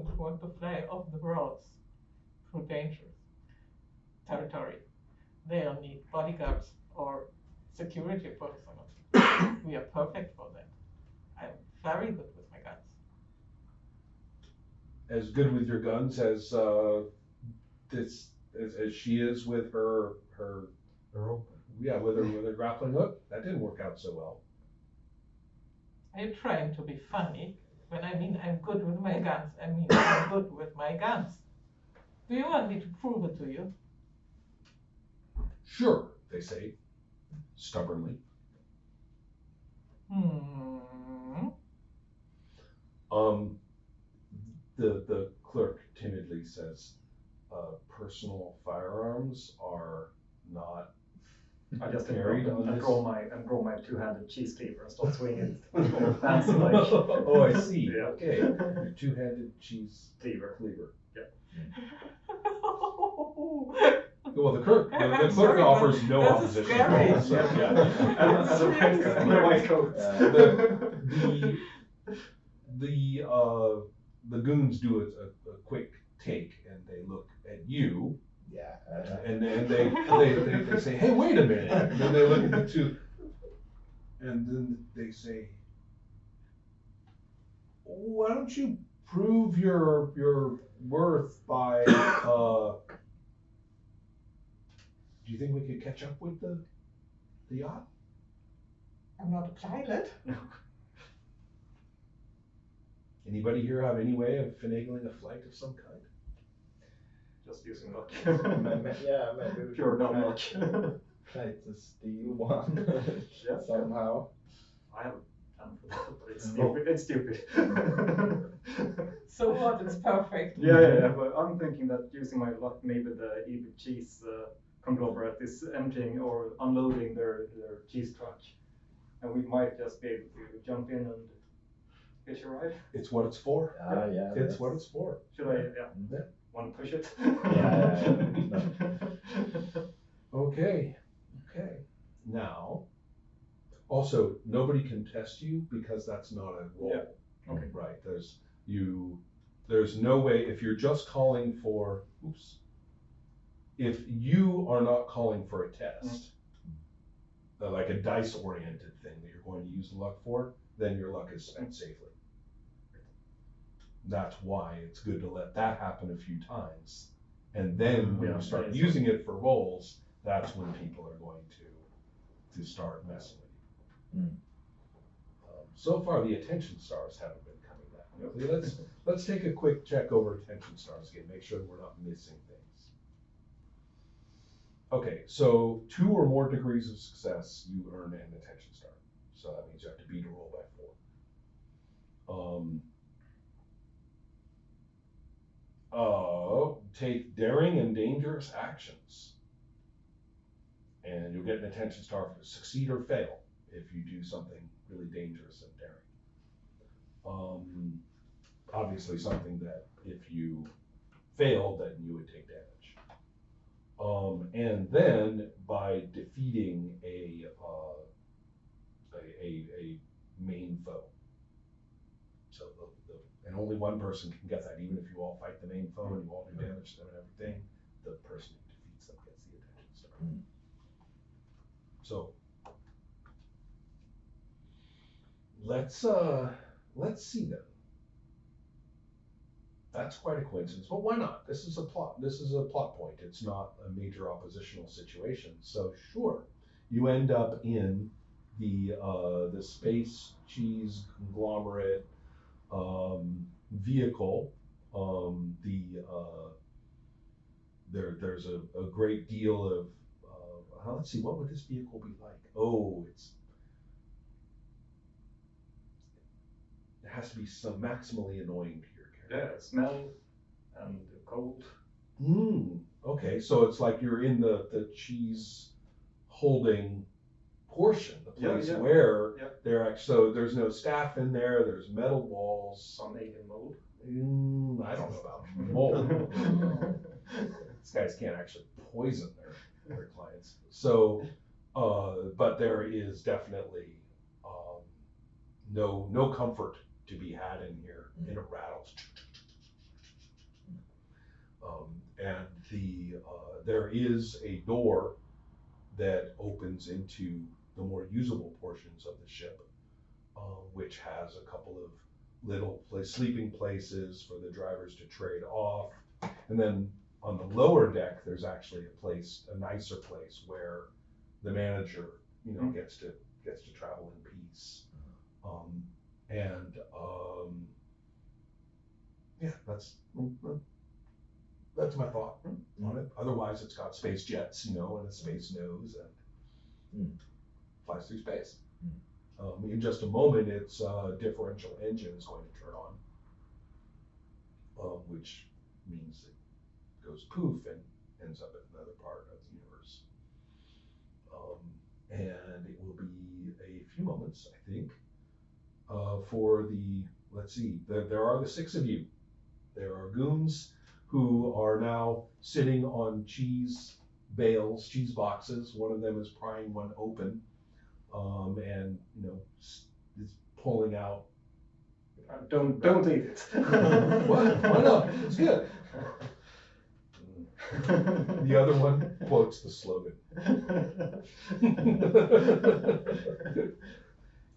don't want to fly off the roads through dangerous territory. They'll need bodyguards or security personnel. We are perfect for that. I'm very good with my guns. As good with your guns as this as she is with her rope. Yeah, with her grappling hook. That didn't work out so well. Are you trying to be funny? When I mean I'm good with my guns, I mean I'm good with my guns. Do you want me to prove it to you? Sure, they say, stubbornly. The clerk timidly says, personal firearms are not I just carried on this. draw my two-handed cheese cleaver and start swinging it. Fancy like. Oh, I see. Yeah. Okay, your two-handed cheese cleaver. Yeah. Oh. Well, the clerk offers no opposition. Scary. So, yeah. As a white coat. The goons do a quick take and they look at you. Yeah. And they say, hey, wait a minute. And then they look at the two. And then they say, why don't you prove your worth by, do you think we could catch up with the yacht? I'm not a pilot. Anybody here have any way of finagling a flight of some kind? Just using luck. Yeah, maybe we Pure dumb luck. try to steal one Yeah. somehow. I have a plan for that, but it's stupid. It's stupid. So what? It's perfect. Yeah, but I'm thinking that using my luck, maybe the evil cheese conglomerate is emptying or unloading their cheese truck. And we might just be able to jump in and hitch a ride. It's what it's for. Yeah. It's what it's for. Should I, want to push it? Yeah. Okay. Now, also, nobody can test you because that's not a roll. Yeah. Okay. Right, there's no way, if you're just calling for, if you are not calling for a test, like a dice-oriented thing that you're going to use the luck for, then your luck is spent safely. That's why it's good to let that happen a few times. And then when you start using it for rolls, that's when people are going to start messing with you. So far, the attention stars haven't been coming that quickly. Let's take a quick check over attention stars again, make sure we're not missing things. Okay, so 2 or more degrees of success, you earn an attention star. So that means you have to beat a roll by 4. Take daring and dangerous actions. And you'll get an attention star for succeed or fail if you do something really dangerous and daring. Obviously something that if you failed, then you would take damage. And then by defeating a main foe. So and only one person can get that, even if you all fight the main foe and you all do damage to them and everything, the person who defeats them gets the attention star. So let's see then. That's quite a coincidence, but why not? This is a plot point. It's not a major oppositional situation. So sure, you end up in the space cheese conglomerate vehicle. There's a great deal of let's see, what would this vehicle be like? Oh, it has to be some maximally annoying to your character. Yeah, smell and cold. Okay, so it's like you're in the cheese holding portion, the place where they're actually, so there's no staff in there, there's metal walls. Some alien mold. I don't know about mold. These guys can't actually poison their clients. So, but there is definitely no comfort to be had in here, and it rattles. And there is a door that opens into the more usable portions of the ship, which has a couple of little sleeping places for the drivers to trade off. And then on the lower deck, there's actually a nicer place where the manager, gets to travel in peace. Yeah, that's my thought on it. Otherwise, it's got space jets, and a space nose, and flies through space. In just a moment, its differential engine is going to turn on, which means it goes poof and ends up in another part of the universe. And it will be a few moments, I think, for let's see, there are the 6 of you. There are goons who are now sitting on cheese bales, cheese boxes. One of them is prying one open, and is pulling out. Don't eat it. What? Why not? It's good. The other one quotes the slogan.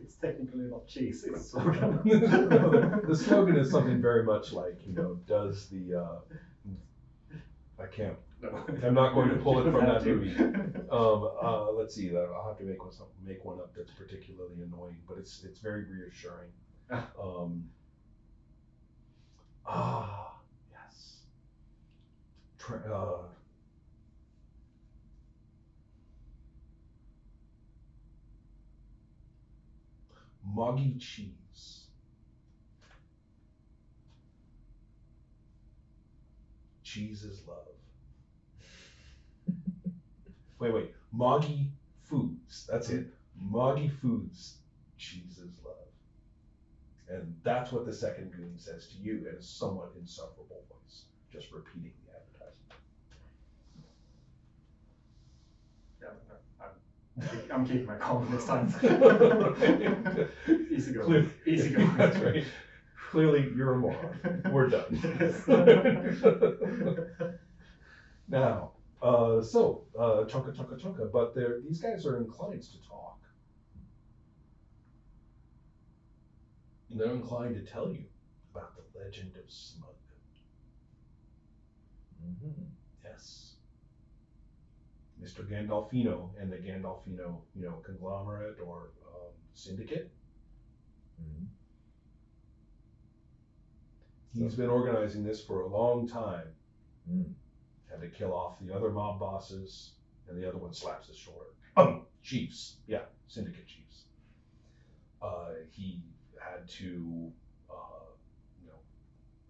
It's technically not cheese, it's slogan. The slogan is something very much like, does the I can't. No. I'm not going to pull it from that movie. Let's see. I'll have to make one up that's particularly annoying, but it's very reassuring. Yes. Moggy cheese. Cheese is love. Wait. Moggy Foods. That's it. Moggy Foods. Cheese is love. And that's what the second goon says to you in a somewhat insufferable voice, just repeating the advertisement. I'm keeping my calm this time. Easy go. Easy go. That's right. Clearly, you're a moron. We're done. Now, chunka, but these guys are inclined to talk. They're inclined to tell you about the legend of Smug. Yes. Mr. Gandolfino and the Gandolfino, conglomerate or syndicate. He's been organizing this for a long time. Had to kill off the other mob bosses, and the other one slaps his shoulder. Chiefs. Yeah, syndicate chiefs. He had to,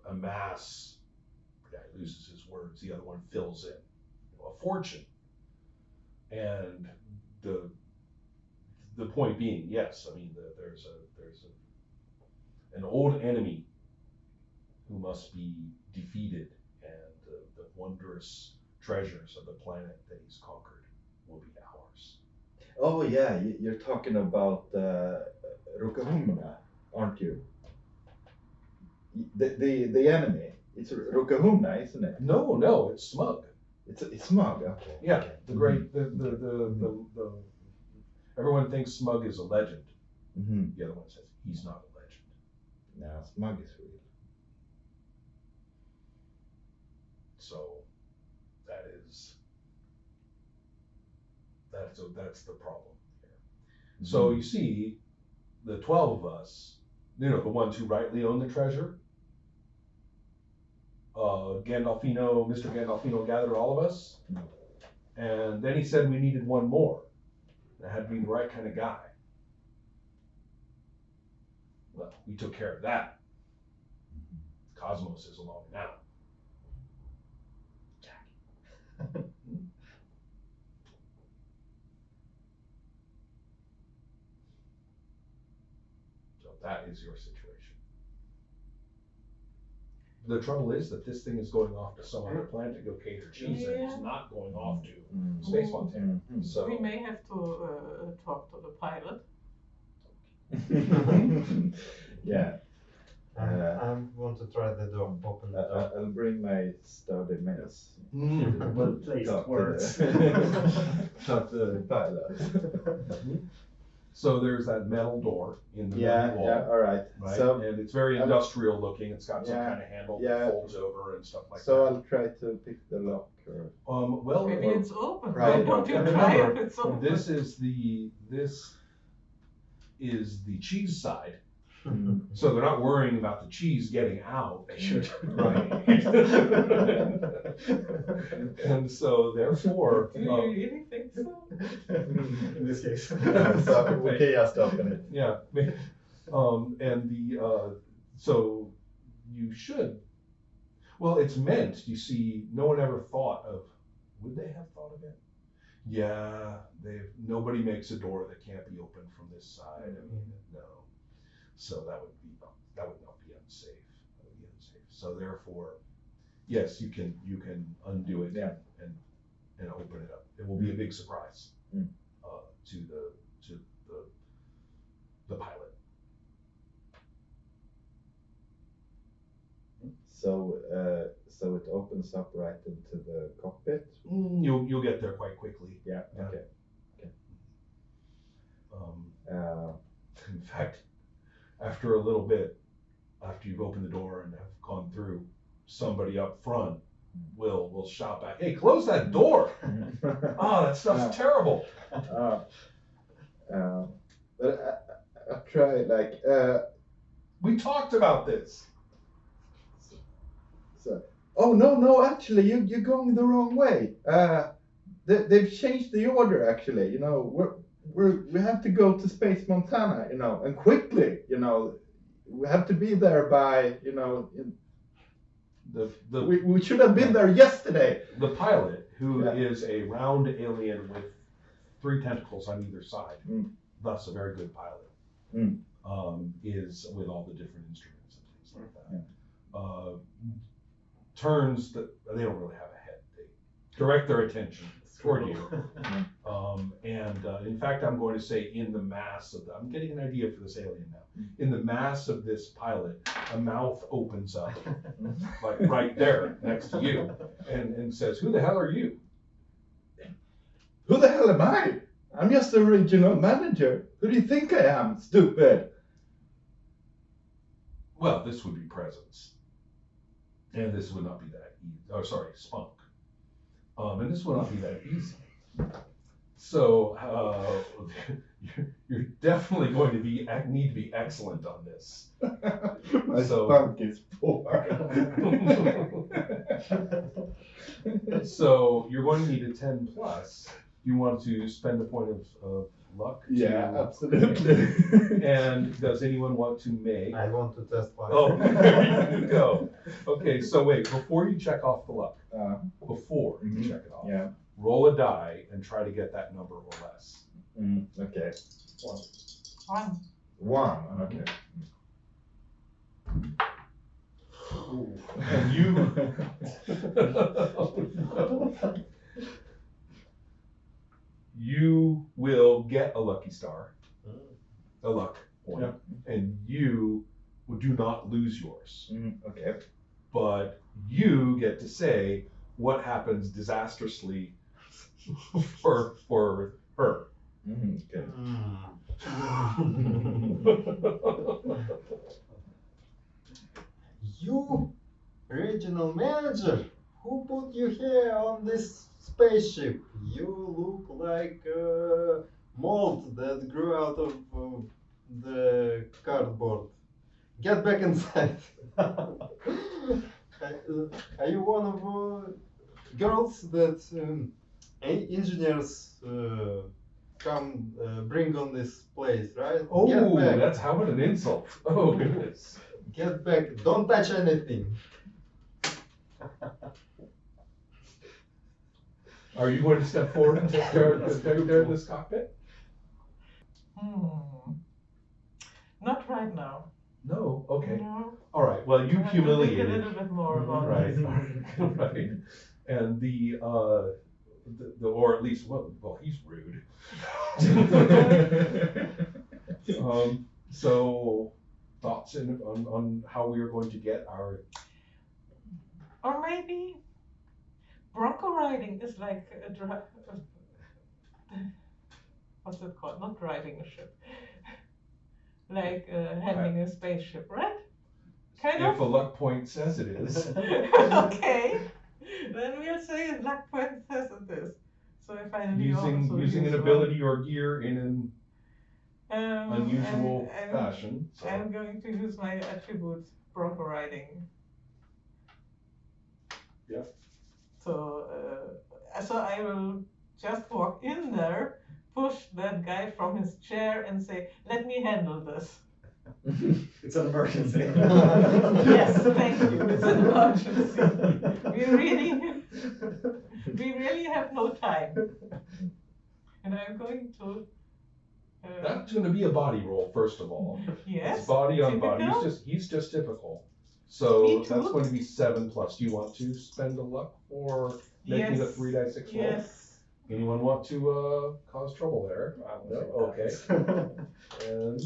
amass. The guy loses his words. The other one fills in a fortune. And the point being, yes, I mean, there's an old enemy who must be defeated, and the wondrous treasures of the planet that he's conquered will be ours. Oh yeah, you're talking about Rukahumna, aren't you? The enemy. It's Rukahumna, isn't it? No, it's Smug. It's Smug. Okay. Yeah, the great the everyone thinks Smug is a legend. The other one says he's not a legend. No, Smug is real. So that's the problem here. So you see, the 12 of us, the ones who rightly own the treasure, Mr. Gandolfino gathered all of us, and then he said we needed one more. That had to be the right kind of guy. Well, we took care of that. Cosmos is along now. So that is your situation. The trouble is that this thing is going off to some other planet to go cater cheese, and it's not going off to Space Montana. So we may have to talk to the pilot. Yeah. I want to try the door. Open the door. I'll bring my sturdy mace. Well placed Talk to words. Talk to the pilot. So there's that metal door in the middle wall. Yeah, all right. Right, So and it's very industrial looking. It's got some Yeah, kind of handle yeah. that folds over and stuff like so that. I'll try to pick the lock. Or Well, Maybe it's open. Right. Why don't you And try remember, if it's open? this is the cheese side. So they're not worrying about the cheese getting out. They should. Right. And so therefore, Do you really think so? In this case. so we can just open it. yeah. And so you should, well, it's meant, you see, no one ever thought of, would they have thought of it? Yeah, nobody makes a door that can't be opened from this side. I mean, no. So that would not be unsafe. That would be unsafe. So therefore, yes, you can undo it and open it up. It will be a big surprise to the pilot. So it opens up right into the cockpit. You'll get there quite quickly. Yeah. Yeah. Okay. In fact, after a little bit, after you've opened the door and have gone through, somebody up front will shout back, "Hey, close that door! Oh, that stuff's terrible." But I try like. We talked about this. So, oh no! Actually, you're going the wrong way. They've changed the order. Actually, you know, we have to go to Space Montana, you know, and quickly, you know, we have to be there by, you know, we should have been there yesterday. The pilot, who is a round alien with 3 tentacles on either side, thus a very good pilot, is with all the different instruments and things like that. Turns that they don't really have a head. They direct their attention toward you. In fact, I'm going to say in the mass of I'm getting an idea for this alien now. In the mass of this pilot, a mouth opens up, like right there next to you, and says, "Who the hell are you?" Who the hell am I? I'm just the regional manager. Who do you think I am, stupid? Well, this would be Presence. And this would not be that easy. Oh, sorry, Spunk. And this would not be that easy. So you're definitely going to need to be excellent on this. My spunk is poor. So you're going to need a 10 plus. You want to spend a point of luck? Yeah, absolutely. And does anyone want to make? I want to test one. Oh, there you go. Okay, so wait, before you check off the luck, before you check it off, roll a die and try to get that number or less. Okay. 1. 1. Okay. And you. You will get a lucky star, a luck point, and you do not lose yours. Okay. But you get to say what happens disastrously for her. Okay. You, regional manager, who put you here on this spaceship? You look like mold that grew out of the cardboard. Get back inside. Are you one of girls that engineers come bring on this place, right? Oh, Get back. that's how about an insult? Oh goodness. Get back. Don't touch anything. Are you going to step forward and take care of this cockpit? Not right now. No. Okay. No. All right. Well, you I have to think humiliated. a little bit more about Right. this. Right. And the or at least well he's rude. So thoughts on how we are going to get our? Or maybe bronco riding is like what's it called? Not driving a ship. Like handling a spaceship, right? Kind If of. a luck point says it is. Okay. Then we'll say luck point says it is. So if I using an ability or gear in an unusual I'm fashion. So. I'm going to use my attribute bronco riding. Yeah. So I will just walk in there, push that guy from his chair, and say, "Let me handle this." It's an emergency. Yes, thank you. It's an emergency. We really have no time. And I'm going to. That's going to be a body roll, first of all. Yes. It's body on body. Typical? He's just typical. So Me that's too. going to be 7+. Do you want to spend a luck for making a 3 die 6 roll? Yes. Anyone want to cause trouble there? No? Okay. And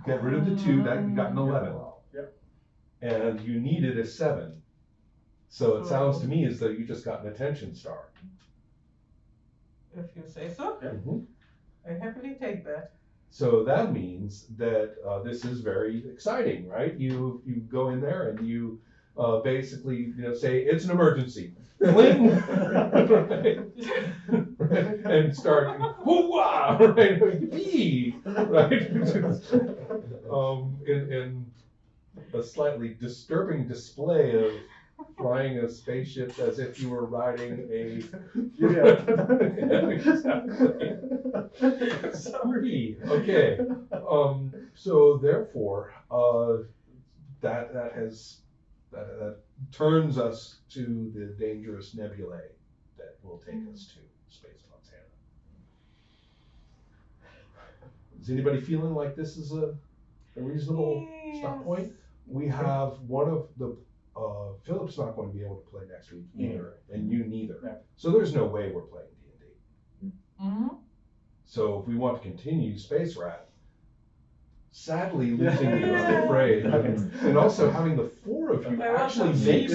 get rid of the 2. That you got an 11. Yep. And you needed a 7. So it sounds to me as though you just got an attention star. If you say so. Yeah. Mm-hmm. I happily take that. So that means that this is very exciting, right? You go in there and you basically say it's an emergency, Fling! And start whoa-wah, right? Yippee! Right? In a slightly disturbing display of flying a spaceship as if you were riding a exactly. Sorry. Okay. So therefore, that turns us to the dangerous nebulae that will take us to space Montana. Is anybody feeling like this is a reasonable stop point? We have one of the Philip's not going to be able to play next week either, and you neither. Yeah. So there's no way we're playing D&D. Mm-hmm. So if we want to continue Space Rat, sadly losing you, I'm afraid, and also having the 4 of you actually makes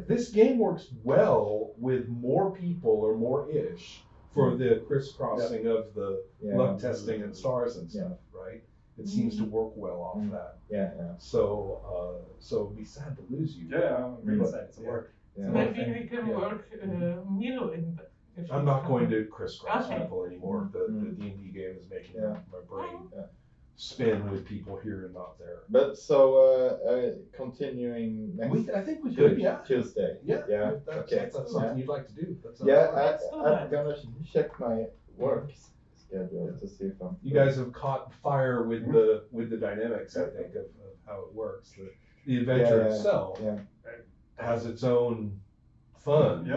this game works well with more people or more ish for the crisscrossing of the luck testing and stars and stuff, right? It seems to work well off that. Yeah. So it'd be sad to lose you. Yeah, I'm really excited to work. Yeah. Maybe we can work Milo in. I'm not going to crisscross Okay. people anymore. The D&D game is making my brain Yeah. spin with people here and not there. But so continuing next I think we could, yeah. Tuesday. Yeah. Yeah. If that's, Okay. if that's something you'd like to do. That's I'm gonna check my work schedule to see if I'm. You guys have caught fire with the dynamics, I think, of how it works. The adventure itself has its own fun.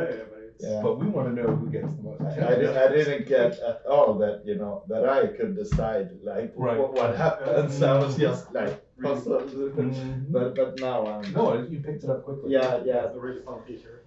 But we want to know who gets the most attention. I didn't get at all that that I could decide like what happens. I was just like puzzled. But now I'm. No, you picked it up quickly. Yeah. It's a really fun feature.